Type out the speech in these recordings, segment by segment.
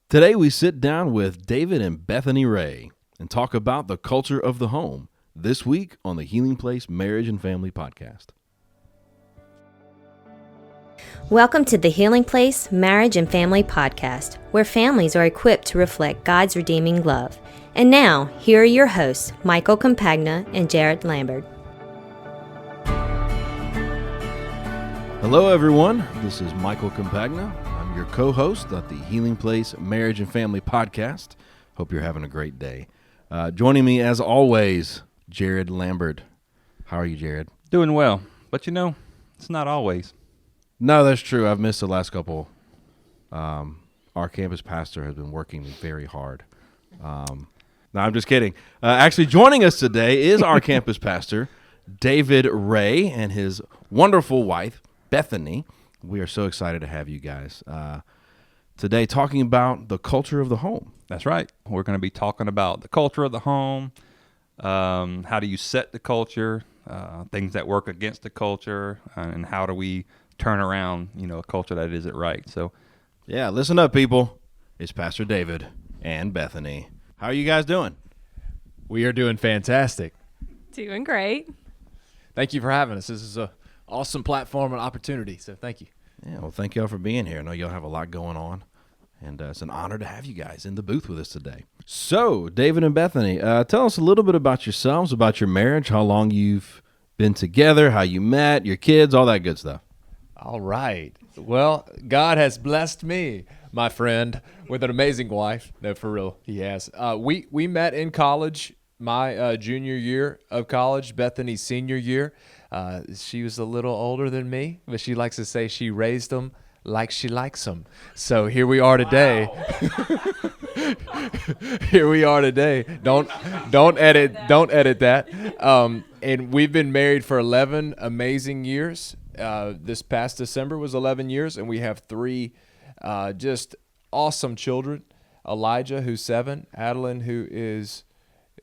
Today we sit down with David and Bethany Wray and talk about the culture of the home this week on the Healing Place Marriage and Family Podcast. Welcome to the Healing Place Marriage and Family Podcast, where families are equipped to reflect God's redeeming love. And now, here are your hosts, Michael Campagna and Jared Lambert. Hello everyone, this is Michael Campagna. I'm your co-host at the Healing Place Marriage and Family Podcast. Hope you're having a great day. Joining me as always, Jared Lambert. How are you, Jared? Doing well, but it's not always. No, that's true. I've missed the last couple. Our campus pastor has been working very hard. No, I'm just kidding. Actually, joining us today is our campus pastor, David Wray, and his wonderful wife, Bethany. We are so excited to have you guys today talking about the culture of the home. That's right. We're going to be talking about the culture of the home, how do you set the culture, things that work against the culture, and how do we turn around, a culture that isn't right. So, yeah, listen up, people. It's Pastor David and Bethany. How are you guys doing? We are doing fantastic. Doing great. Thank you for having us. This is a awesome platform and opportunity, so thank you. Yeah, well, thank y'all for being here. I know y'all have a lot going on, and it's an honor to have you guys in the booth with us today. So, David and Bethany, tell us a little bit about yourselves, about your marriage, how long you've been together, how you met, your kids, all that good stuff. All right. Well, God has blessed me, my friend, with an amazing wife. No, for real, he has. We met in college, my junior year of college, Bethany's senior year. She was a little older than me, but she likes to say she raised them like she likes them. So here we are today. Wow. Here we are today. Don't edit that. And we've been married for 11 amazing years. This past December was 11 years, and we have three just awesome children. Elijah, who's 7, Adeline, who is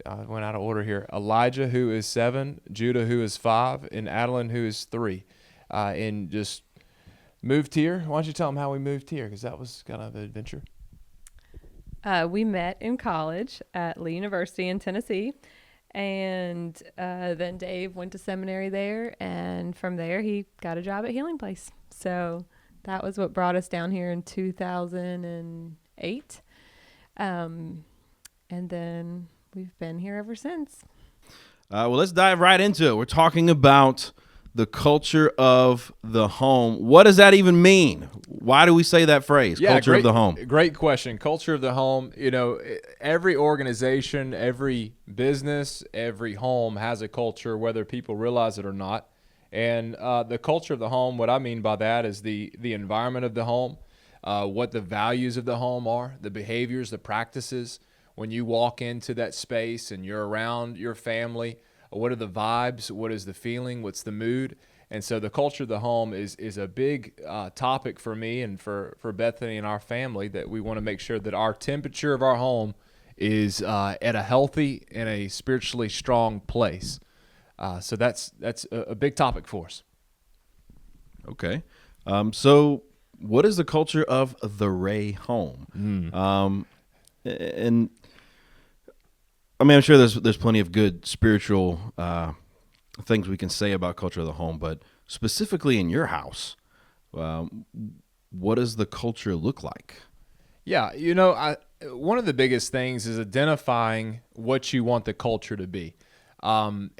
I went out of order here. Elijah, who is 7, Judah, who is 5, and Adeline, who is 3. And just moved here. Why don't you tell them how we moved here? Because that was kind of an adventure. We met in college at Lee University in Tennessee. And then Dave went to seminary there. And from there, he got a job at Healing Place. So that was what brought us down here in 2008. And then we've been here ever since. Well, let's dive right into it. We're talking about the culture of the home. What does that even mean? Why do we say that phrase, culture of the home? Great question. Culture of the home. Every organization, every business, every home has a culture, whether people realize it or not. And the culture of the home, what I mean by that is the environment of the home, what the values of the home are, the behaviors, the practices. When you walk into that space and you're around your family, what are the vibes? What is the feeling? What's the mood? And so the culture of the home is a big topic for me and for Bethany and our family, that we want to make sure that our temperature of our home is at a healthy and a spiritually strong place. So that's a big topic for us. Okay. So what is the culture of the Wray home? And I mean, I'm sure there's plenty of good spiritual things we can say about culture of the home, but specifically in your house, what does the culture look like? Yeah, one of the biggest things is identifying what you want the culture to be, and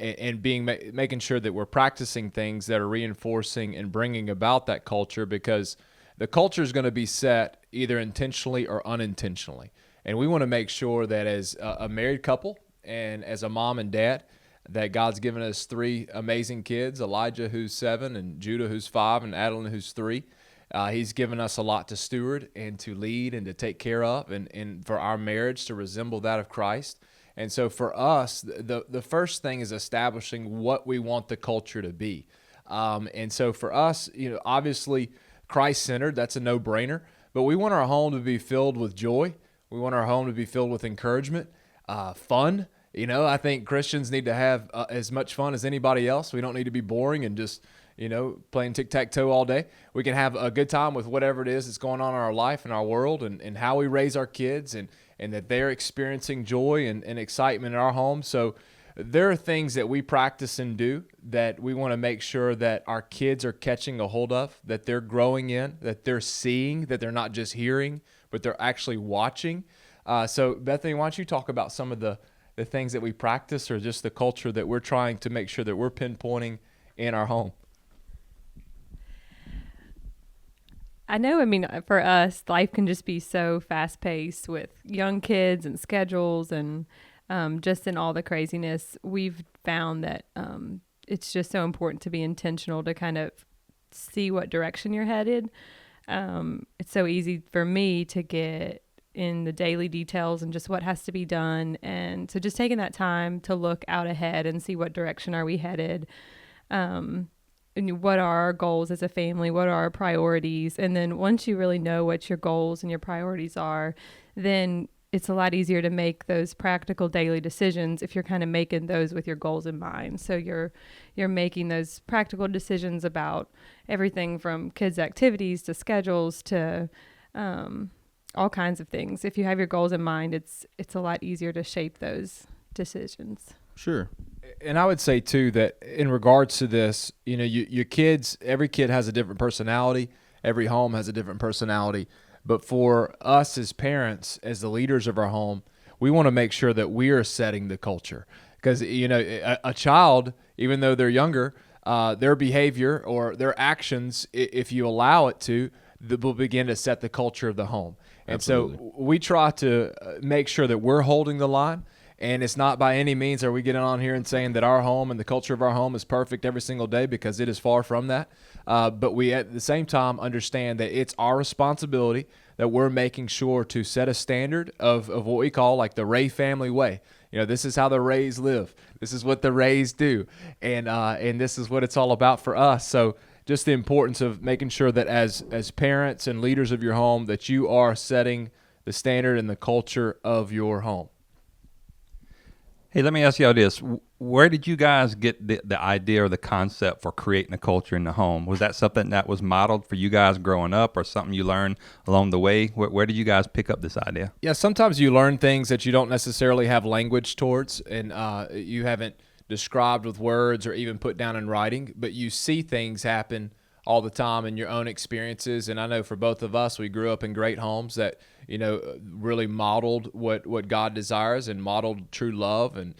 making sure that we're practicing things that are reinforcing and bringing about that culture, because the culture is going to be set either intentionally or unintentionally. And we want to make sure that as a married couple and as a mom and dad, that God's given us 3 amazing kids, Elijah, who's 7, and Judah, who's 5, and Adeline, who's 3. He's given us a lot to steward and to lead and to take care of, and for our marriage to resemble that of Christ. And so for us, the first thing is establishing what we want the culture to be. And so for us, obviously Christ-centered, that's a no-brainer, but we want our home to be filled with joy. We want our home to be filled with encouragement, fun. I think Christians need to have as much fun as anybody else. We don't need to be boring and just, playing tic-tac-toe all day. We can have a good time with whatever it is that's going on in our life and our world, and how we raise our kids, and that they're experiencing joy and excitement in our home. So there are things that we practice and do that we want to make sure that our kids are catching a hold of, that they're growing in, that they're seeing, that they're not just hearing, but they're actually watching. So Bethany, why don't you talk about some of the things that we practice, or just the culture that we're trying to make sure that we're pinpointing in our home? I know, for us, life can just be so fast-paced with young kids and schedules and just in all the craziness. We've found that it's just so important to be intentional to kind of see what direction you're headed. It's so easy for me to get in the daily details and just what has to be done. And so just taking that time to look out ahead and see what direction are we headed. And what are our goals as a family? What are our priorities? And then once you really know what your goals and your priorities are, then it's a lot easier to make those practical daily decisions if you're kind of making those with your goals in mind. So you're making those practical decisions about everything from kids' activities to schedules to all kinds of things. If you have your goals in mind, it's a lot easier to shape those decisions. Sure. And I would say too that in regards to this, your kids, every kid has a different personality. Every home has a different personality. But for us as parents, as the leaders of our home, we want to make sure that we are setting the culture. Because, a child, even though they're younger, their behavior or their actions, if you allow it to, will begin to set the culture of the home. And Absolutely. so we try to make sure that we're holding the line. And it's not by any means are we getting on here and saying that our home and the culture of our home is perfect every single day, because it is far from that. But we at the same time understand that it's our responsibility, that we're making sure to set a standard of what we call like the Ray family way. This is how the Rays live. This is what the Rays do. And this is what it's all about for us. So just the importance of making sure that as parents and leaders of your home, that you are setting the standard and the culture of your home. Hey, let me ask you all this. Where did you guys get the idea or the concept for creating a culture in the home? Was that something that was modeled for you guys growing up, or something you learned along the way? Where did you guys pick up this idea? Yeah, sometimes you learn things that you don't necessarily have language towards, and you haven't described with words or even put down in writing, but you see things happen all the time in your own experiences. And I know for both of us, we grew up in great homes that really modeled what God desires, and modeled true love and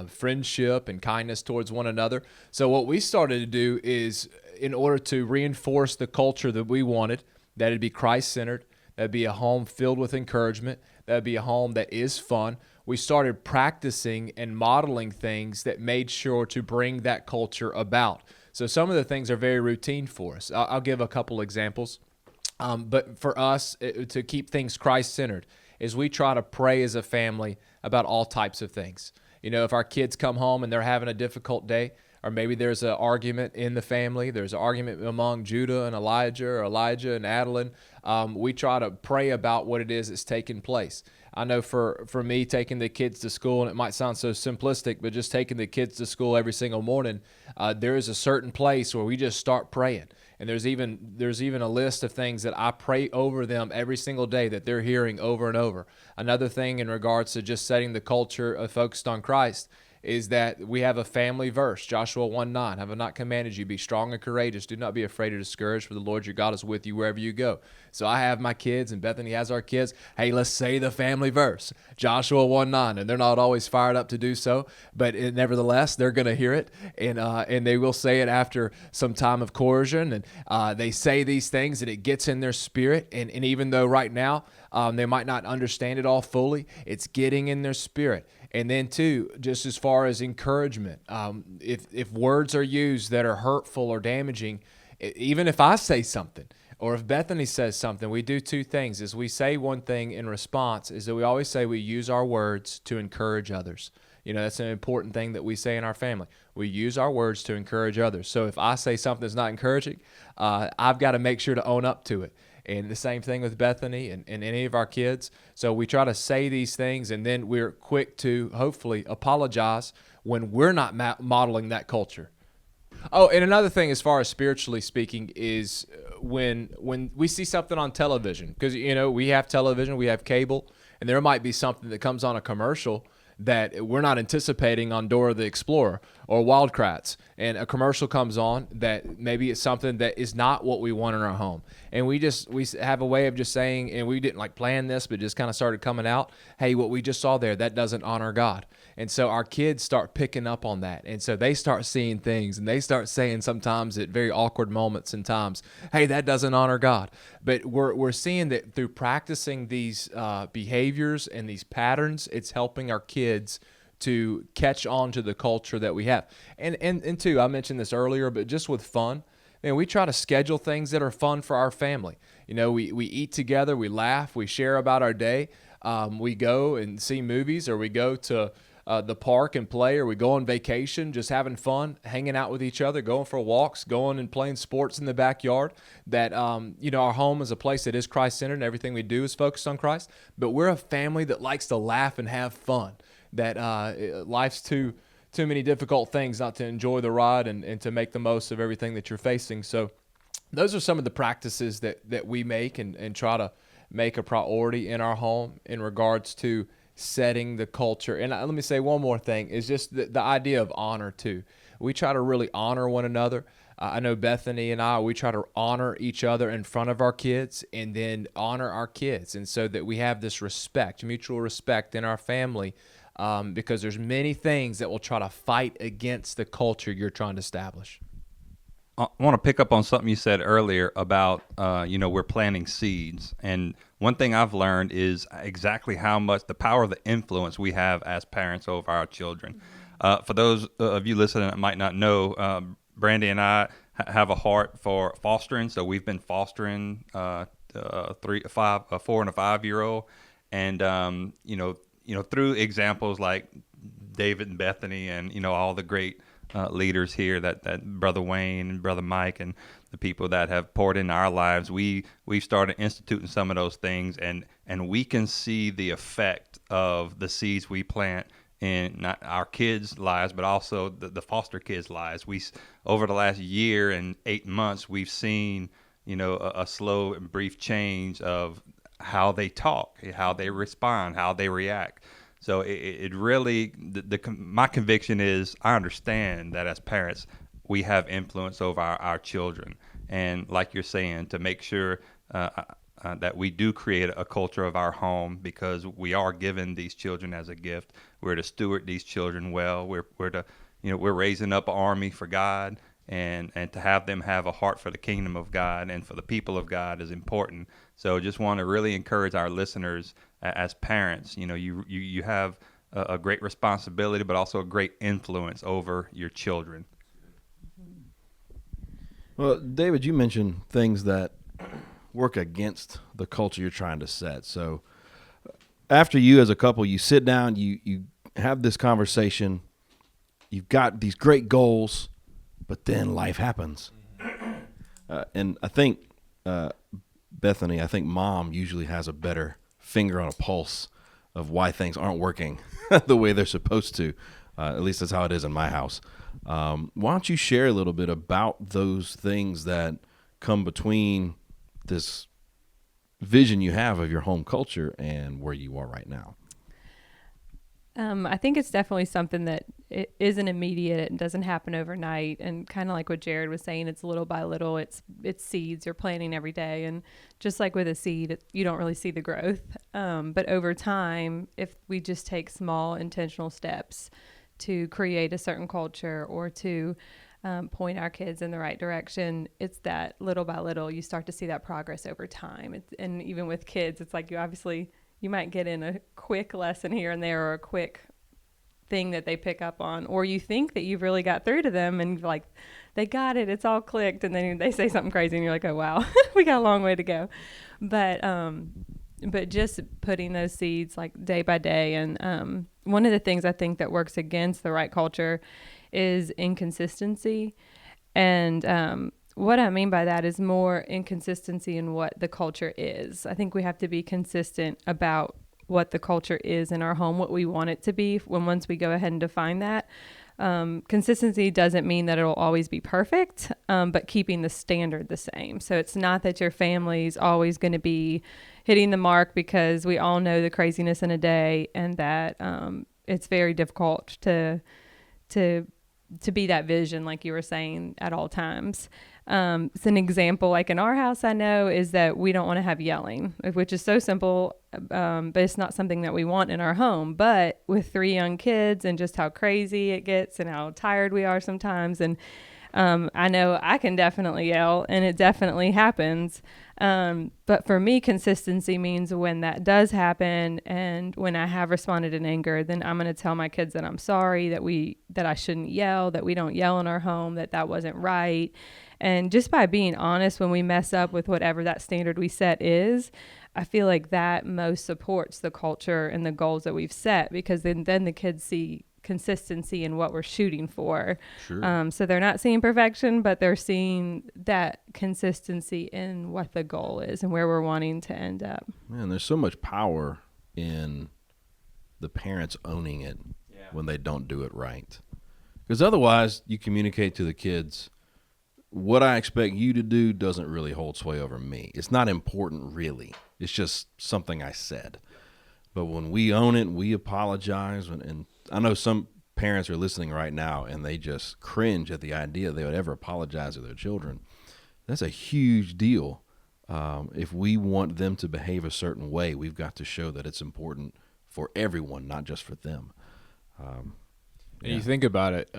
friendship and kindness towards one another. So what we started to do is, in order to reinforce the culture that we wanted, that it'd be Christ-centered, that'd be a home filled with encouragement, that'd be a home that is fun, we started practicing and modeling things that made sure to bring that culture about. So some of the things are very routine for us. I'll give a couple examples. But for us, to keep things Christ-centered, is we try to pray as a family about all types of things. If our kids come home and they're having a difficult day, or maybe there's an argument in the family, there's an argument among Judah and Elijah, or Elijah and Adeline, we try to pray about what it is that's taking place. I know for me, taking the kids to school, and it might sound so simplistic, but just taking the kids to school every single morning, there is a certain place where we just start praying. And there's even a list of things that I pray over them every single day that they're hearing over and over. Another thing in regards to just setting the culture focused on Christ is that we have a family verse, Joshua 1:9. Have I not commanded you, be strong and courageous? Do not be afraid or discouraged, for the Lord your God is with you wherever you go. So I have my kids, and Bethany has our kids. Hey, let's say the family verse, Joshua 1:9. And they're not always fired up to do so, but nevertheless, they're going to hear it, and they will say it after some time of coercion. And they say these things, and it gets in their spirit. And even though right now they might not understand it all fully, it's getting in their spirit. And then too, just as far as encouragement, if words are used that are hurtful or damaging, even if I say something or if Bethany says something, we do two things. Is we say one thing in response, is that we always say we use our words to encourage others. That's an important thing that we say in our family. We use our words to encourage others. So if I say something that's not encouraging, I've got to make sure to own up to it. And the same thing with Bethany and any of our kids. So we try to say these things, and then we're quick to hopefully apologize when we're not modeling that culture. Oh, and another thing, as far as spiritually speaking, is when we see something on television, because we have television, we have cable, and there might be something that comes on a commercial that we're not anticipating on Dora the Explorer or Wildcrats, and a commercial comes on that maybe it's something that is not what we want in our home, and we have a way of just saying, and we didn't like plan this, but just kind of started coming out, hey, what we just saw there, that doesn't honor God. And so our kids start picking up on that, and so they start seeing things, and they start saying sometimes at very awkward moments and times, hey, that doesn't honor God. But we're seeing that through practicing these behaviors and these patterns, it's helping our kids to catch on to the culture that we have. And too, I mentioned this earlier, but just with fun, man, we try to schedule things that are fun for our family. We eat together, we laugh, we share about our day. We go and see movies, or we go to the park and play, or we go on vacation, just having fun, hanging out with each other, going for walks, going and playing sports in the backyard. That, our home is a place that is Christ-centered, and everything we do is focused on Christ. But we're a family that likes to laugh and have fun. That life's too many difficult things not to enjoy the ride and to make the most of everything that you're facing. So those are some of the practices that we make and try to make a priority in our home in regards to setting the culture. And let me say one more thing, is just the idea of honor too. We try to really honor one another. I know Bethany and we try to honor each other in front of our kids, and then honor our kids. And so that we have this respect, mutual respect in our family, because there's many things that will try to fight against the culture you're trying to establish. I want to pick up on something you said earlier about, we're planting seeds. And one thing I've learned is exactly how much the power of the influence we have as parents over our children. For those of you listening that might not know, Brandy and I have a heart for fostering. So we've been fostering 4 and a 5-year-old. And, through examples like David and Bethany and, all the great leaders here that Brother Wayne and Brother Mike and the people that have poured into our lives, we've started instituting some of those things, and we can see the effect of the seeds we plant in not our kids' lives, but also the foster kids' lives. Over the last year and 8 months, we've seen a slow and brief change of how they talk, how they respond, how they react. So it really, my conviction is, I understand that as parents, we have influence over our children. And like you're saying, to make sure that we do create a culture of our home, because we are given these children as a gift. We're to steward these children well. We're raising up an army for God, and to have them have a heart for the kingdom of God and for the people of God is important. So just want to really encourage our listeners as parents. You have a great responsibility, but also a great influence over your children. Well, David, you mentioned things that work against the culture you're trying to set. So after you as a couple, you sit down, you have this conversation, you've got these great goals, but then life happens. And I think, Bethany, Mom usually has a better finger on a pulse of why things aren't working the way they're supposed to. At least that's how it is in my house. Why don't you share a little bit about those things that come between this vision you have of your home culture and where you are right now? I think it's definitely something that it isn't immediate. It doesn't happen overnight. And kind of like what Jared was saying, it's little by little. It's seeds you're planting every day. And just like with a seed, you don't really see the growth. But over time, if we just take small intentional steps to create a certain culture or to point our kids in the right direction, it's that little by little you start to see that progress over time. And even with kids, it's like you might get in a quick lesson here and there, or a quick thing that they pick up on, or you think that you've really got through to them and you're like, they got it, it's all clicked, and then they say something crazy and you're like, oh wow, we got a long way to go. But just putting those seeds like day by day. And one of the things I think that works against the right culture is inconsistency. And what I mean by that is more inconsistency in what the culture is. I think we have to be consistent about what the culture is in our home, what we want it to be once we go ahead and define that. Consistency doesn't mean that it'll always be perfect, but keeping the standard the same. So it's not that your family's always going to be hitting the mark, because we all know the craziness in a day, and that it's very difficult to be that vision, like you were saying, at all times. It's an example, like in our house, I know, is that we don't want to have yelling, which is so simple, but it's not something that we want in our home. But with 3 young kids and just how crazy it gets and how tired we are sometimes, and I know I can definitely yell, and it definitely happens. But for me, consistency means when that does happen, and when I have responded in anger, then I'm going to tell my kids that I'm sorry, that I shouldn't yell, that we don't yell in our home, that wasn't right. And just by being honest when we mess up with whatever that standard we set is, I feel like that most supports the culture and the goals that we've set, because then the kids see consistency in what we're shooting for. Sure. So they're not seeing perfection, but they're seeing that consistency in what the goal is and where we're wanting to end up. Man, there's so much power in the parents owning it when they don't do it right. Because otherwise, you communicate to the kids, what I expect you to do doesn't really hold sway over me. It's not important, really. It's just something I said. But when we own it, we apologize. And I know some parents are listening right now, and they just cringe at the idea they would ever apologize to their children. That's a huge deal. If we want them to behave a certain way, we've got to show that it's important for everyone, not just for them. And you think about it,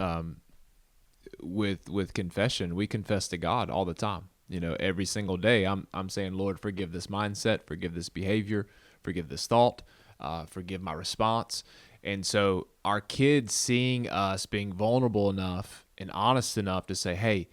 with confession, we confess to God all the time. Every single day, I'm saying, Lord, forgive this mindset, forgive this behavior, forgive this thought, forgive my response. And so our kids seeing us being vulnerable enough and honest enough to say, hey,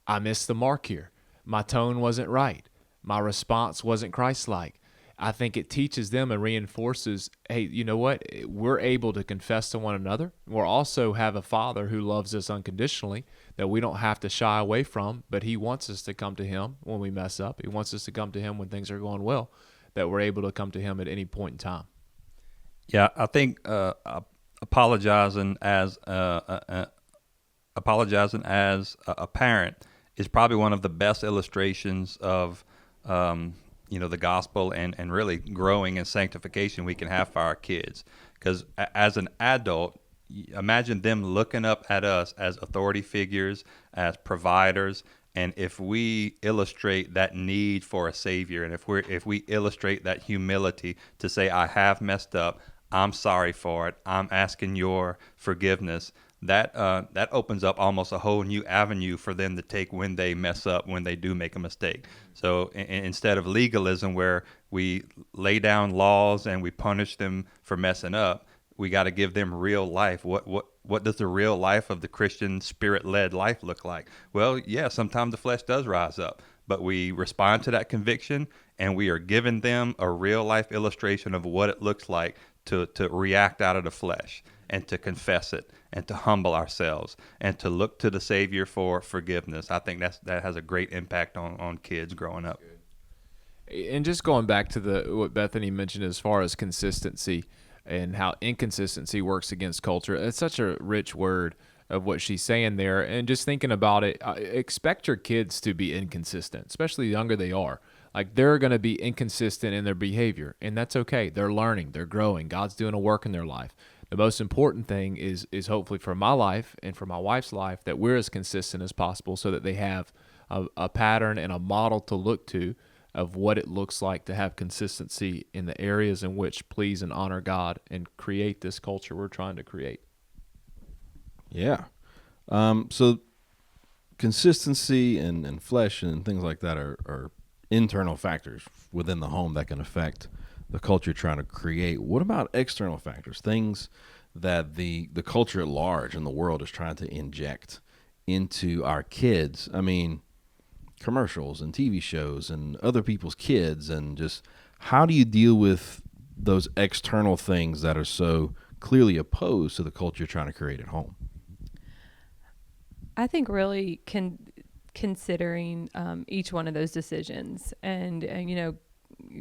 I missed the mark here. My tone wasn't right. My response wasn't Christ-like. I think it teaches them and reinforces, hey, you know what? We're able to confess to one another. We'll also have a Father who loves us unconditionally, that we don't have to shy away from, but he wants us to come to him when we mess up. He wants us to come to him when things are going well, that we're able to come to him at any point in time. Yeah, I think apologizing as a parent is probably one of the best illustrations of the gospel and really growing in sanctification we can have for our kids. Because as an adult, imagine them looking up at us as authority figures, as providers, and if we illustrate that need for a savior, and if we illustrate that humility to say, I have messed up, I'm sorry for it, I'm asking your forgiveness, that opens up almost a whole new avenue for them to take when they mess up, when they do make a mistake. So instead of legalism where we lay down laws and we punish them for messing up, we got to give them real life. What does the real life of the Christian spirit-led life look like? Well, yeah, sometimes the flesh does rise up, but we respond to that conviction, and we are giving them a real life illustration of what it looks like to react out of the flesh and to confess it and to humble ourselves and to look to the Savior for forgiveness. I think that has a great impact on kids growing up. And just going back to what Bethany mentioned as far as consistency and how inconsistency works against culture, it's such a rich word of what she's saying there. And just thinking about it, expect your kids to be inconsistent, especially the younger they are. Like, they're going to be inconsistent in their behavior, and that's okay. They're learning, they're growing. God's doing a work in their life. The most important thing is hopefully for my life and for my wife's life that we're as consistent as possible, so that they have a pattern and a model to look to of what it looks like to have consistency in the areas in which please and honor God and create this culture we're trying to create. Yeah. So consistency and flesh and things like that are internal factors within the home that can affect the culture you're trying to create. What about external factors, things that the culture at large and the world is trying to inject into our kids? I mean, commercials and TV shows and other people's kids, and just how do you deal with those external things that are so clearly opposed to the culture you're trying to create at home? I think really considering each one of those decisions and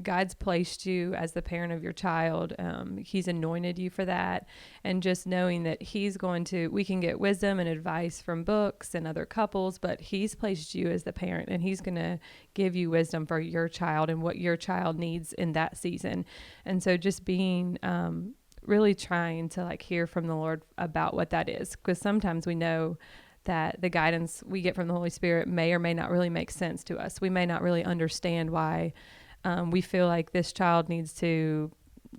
God's placed you as the parent of your child. He's anointed you for that. And just knowing that we can get wisdom and advice from books and other couples, but he's placed you as the parent, and he's going to give you wisdom for your child and what your child needs in that season. And so just being, really trying to like hear from the Lord about what that is, because sometimes we know that the guidance we get from the Holy Spirit may or may not really make sense to us. We may not really understand why we feel like this child needs to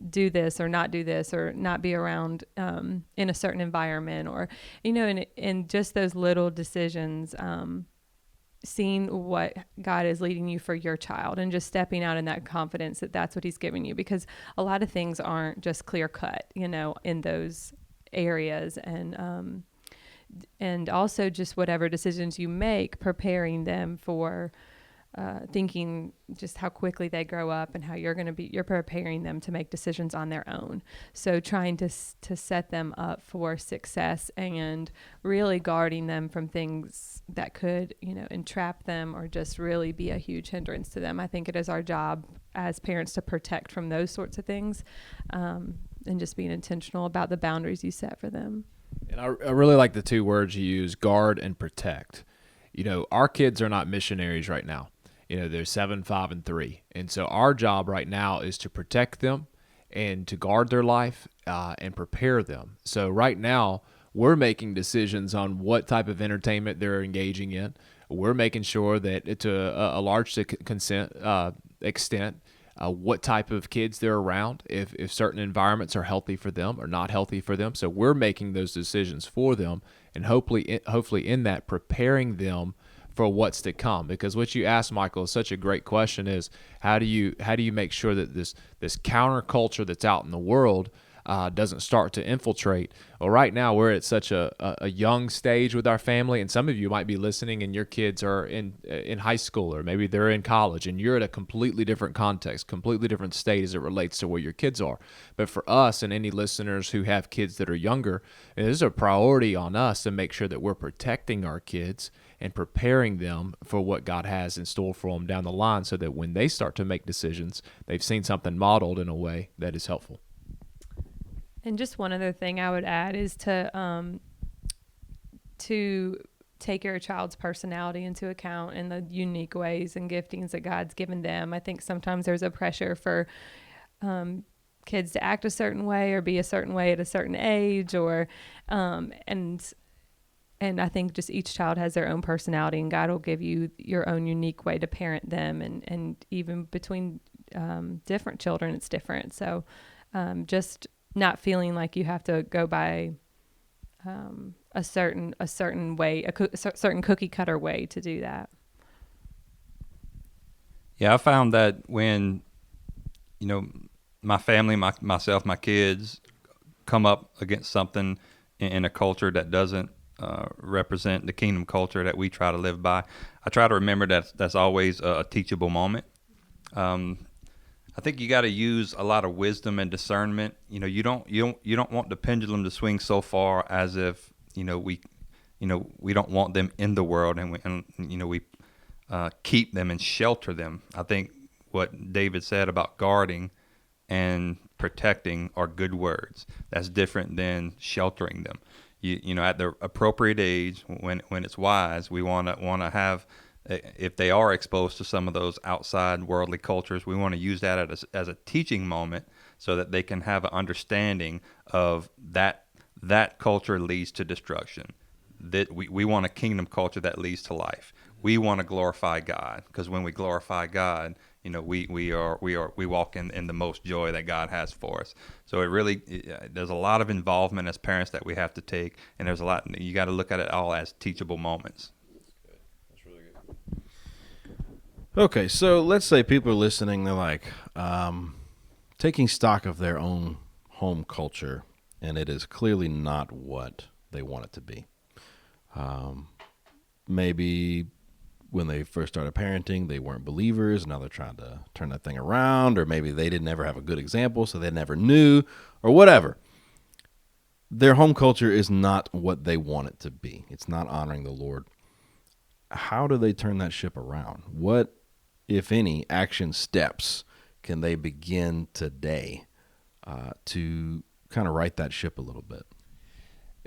do this or not do this or not be around in a certain environment, or, in just those little decisions, seeing what God is leading you for your child and just stepping out in that confidence that that's what he's giving you, because a lot of things aren't just clear cut, in those areas. And also just whatever decisions you make, preparing them for thinking just how quickly they grow up and how you're preparing them to make decisions on their own. So trying to set them up for success and really guarding them from things that could, entrap them or just really be a huge hindrance to them. I think it is our job as parents to protect from those sorts of things, and just being intentional about the boundaries you set for them. And I really like the two words you use, guard and protect. Our kids are not missionaries right now. They're 7, 5, and 3. And so our job right now is to protect them and to guard their life and prepare them. So right now, we're making decisions on what type of entertainment they're engaging in. We're making sure that to a large extent, what type of kids they're around, if certain environments are healthy for them or not healthy for them. So we're making those decisions for them, and hopefully in that, preparing them for what's to come. Because what you asked, Michael, is such a great question, is how do you make sure that this counterculture that's out in the world doesn't start to infiltrate? Well, right now we're at such a young stage with our family, and some of you might be listening and your kids are in high school, or maybe they're in college, and you're at a completely different context, completely different state as it relates to where your kids are. But for us and any listeners who have kids that are younger, it is a priority on us to make sure that we're protecting our kids and preparing them for what God has in store for them down the line, so that when they start to make decisions, they've seen something modeled in a way that is helpful. And just one other thing I would add is to take your child's personality into account and the unique ways and giftings that God's given them. I think sometimes there's a pressure for kids to act a certain way or be a certain way at a certain age, or and I think just each child has their own personality, and God will give you your own unique way to parent them, and even between different children, it's different. So just not feeling like you have to go by a certain way, a certain cookie cutter way to do that. Yeah, I found that when, my family, myself, my kids come up against something in a culture that doesn't represent the kingdom culture that we try to live by, I try to remember that that's always a teachable moment. I think you got to use a lot of wisdom and discernment. You don't want the pendulum to swing so far as if we don't want them in the world, and we keep them and shelter them. I think what David said about guarding and protecting are good words. That's different than sheltering them. At the appropriate age, when it's wise, we want to have, if they are exposed to some of those outside worldly cultures, we want to use that as a teaching moment, so that they can have an understanding of that culture leads to destruction. That we want a kingdom culture that leads to life. We want to glorify God, because when we glorify God, we walk in the most joy that God has for us. So there's a lot of involvement as parents that we have to take, and there's a lot, you got to look at it all as teachable moments. That's really good. Okay, so let's say people are listening, they're like taking stock of their own home culture, and it is clearly not what they want it to be. Maybe when they first started parenting, they weren't believers. Now they're trying to turn that thing around, or maybe they didn't ever have a good example, so they never knew, or whatever. Their home culture is not what they want it to be. It's not honoring the Lord. How do they turn that ship around? What, if any, action steps can they begin today to kind of right that ship a little bit?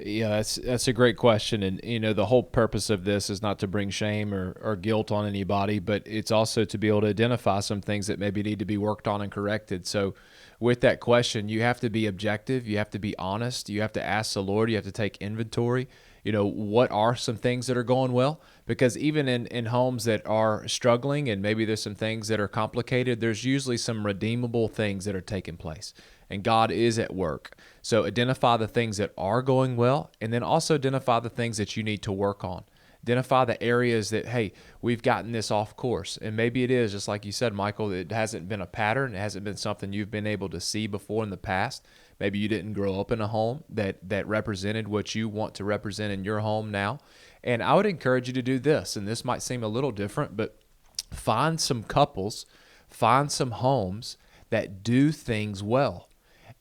Yeah, that's a great question. And, the whole purpose of this is not to bring shame or guilt on anybody, but it's also to be able to identify some things that maybe need to be worked on and corrected. So with that question, you have to be objective. You have to be honest. You have to ask the Lord. You have to take inventory. What are some things that are going well? Because even in homes that are struggling and maybe there's some things that are complicated, there's usually some redeemable things that are taking place. And God is at work. So identify the things that are going well, and then also identify the things that you need to work on. Identify the areas that, hey, we've gotten this off course. And maybe it is, just like you said, Michael, it hasn't been a pattern. It hasn't been something you've been able to see before in the past. Maybe you didn't grow up in a home that represented what you want to represent in your home now. And I would encourage you to do this, and this might seem a little different, but find some couples, find some homes that do things well.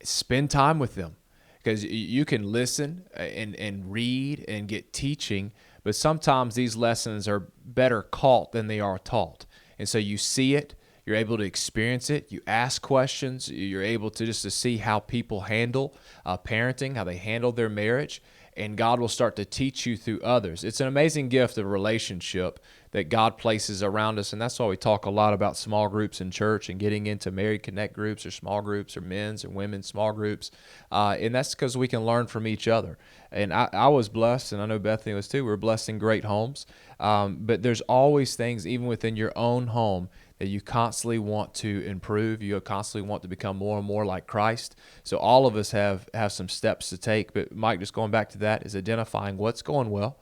Spend time with them, because you can listen and read and get teaching, but sometimes these lessons are better caught than they are taught. And so you see it, you're able to experience it, you ask questions, you're able to just to see how people handle parenting, how they handle their marriage, and God will start to teach you through others. It's an amazing gift of relationship that God places around us, and that's why we talk a lot about small groups in church and getting into married connect groups or small groups or men's and women's small groups, and that's because we can learn from each other. And I was blessed, and I know Bethany was too. We're blessed in great homes, but there's always things, even within your own home, that you constantly want to improve. You constantly want to become more and more like Christ. So all of us have some steps to take. But Mike, just going back to that, is identifying what's going well,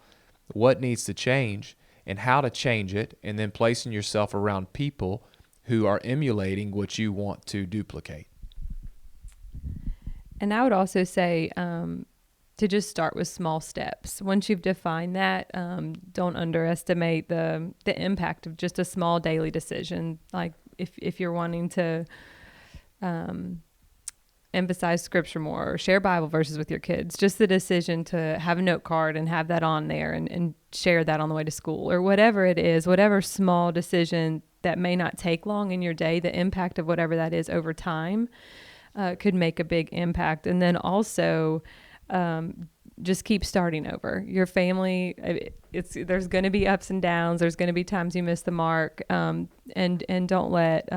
what needs to change, and how to change it, and then placing yourself around people who are emulating what you want to duplicate. And I would also say to just start with small steps. Once you've defined that, don't underestimate the impact of just a small daily decision. Like if you're wanting to emphasize scripture more or share Bible verses with your kids, just the decision to have a note card and have that on there and share that on the way to school, or whatever it is, whatever small decision that may not take long in your day, the impact of whatever that is over time could make a big impact. And then also just keep starting over. Your family, there's going to be ups and downs. There's going to be times you miss the mark, and don't let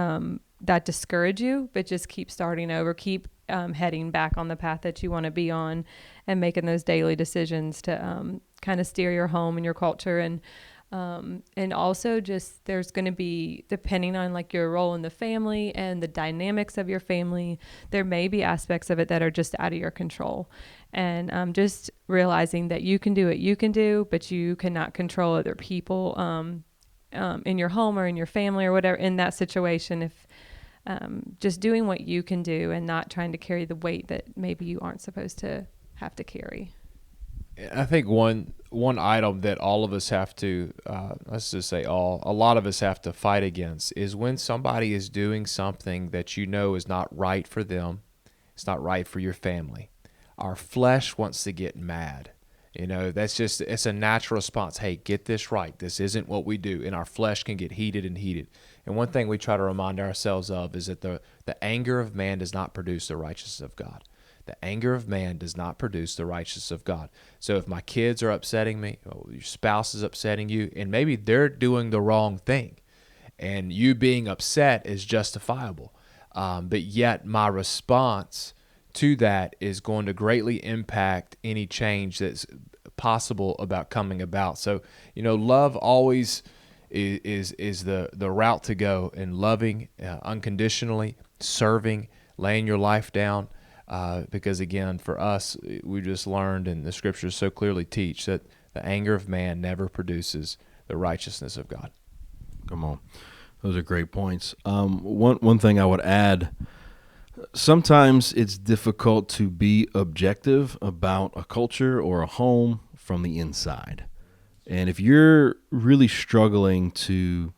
that discourage you, but just keep starting over. Keep heading back on the path that you want to be on, and making those daily decisions to kind of steer your home and your culture. And also just, there's going to be, depending on like your role in the family and the dynamics of your family, there may be aspects of it that are just out of your control. And just realizing that you can do what you can do, but you cannot control other people in your home or in your family or whatever in that situation. If just doing what you can do and not trying to carry the weight that maybe you aren't supposed to have to carry. I think one item that all of us have to, let's just say a lot of us have to fight against is when somebody is doing something that you know is not right for them, it's not right for your family. Our flesh wants to get mad. It's a natural response. Hey, get this right. This isn't what we do. And our flesh can get heated. And one thing we try to remind ourselves of is that the anger of man does not produce the righteousness of God. The anger of man does not produce the righteousness of God. So if my kids are upsetting me, or your spouse is upsetting you, and maybe they're doing the wrong thing, and you being upset is justifiable, but yet my response to that is going to greatly impact any change that's possible about coming about. So, love always is the route to go, in loving unconditionally, serving, laying your life down. Because again, for us, we just learned, and the scriptures so clearly teach, that the anger of man never produces the righteousness of God. Come on. Those are great points. One thing I would add, sometimes it's difficult to be objective about a culture or a home from the inside. And if you're really struggling to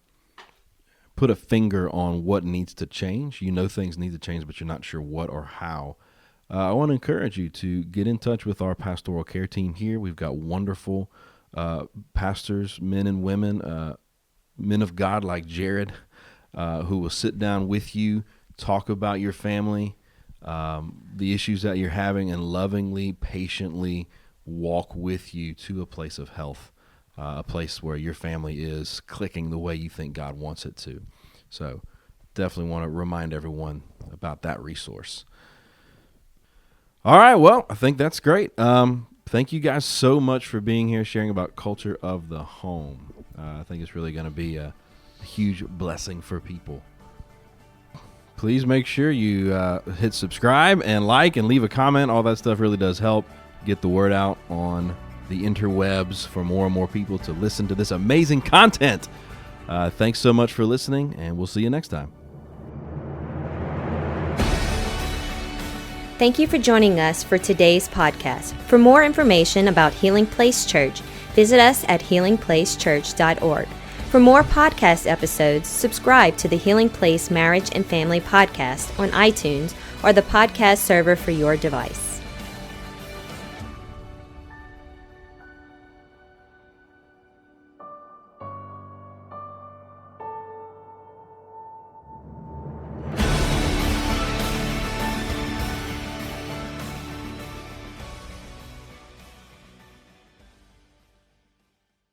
put a finger on what needs to change, things need to change, but you're not sure what or how, I want to encourage you to get in touch with our pastoral care team here. We've got wonderful pastors, men and women, men of God like Jared, who will sit down with you, talk about your family, the issues that you're having, and lovingly, patiently walk with you to a place of health, a place where your family is clicking the way you think God wants it to. So definitely want to remind everyone about that resource. All right, well, I think that's great. Thank you guys so much for being here, sharing about culture of the home. I think it's really going to be a huge blessing for people. Please make sure you hit subscribe and like and leave a comment. All that stuff really does help get the word out on the interwebs for more and more people to listen to this amazing content. Thanks so much for listening, and we'll see you next time. Thank you for joining us for today's podcast. For more information about Healing Place Church, visit us at healingplacechurch.org. For more podcast episodes, subscribe to the Healing Place Marriage and Family Podcast on iTunes or the podcast server for your device.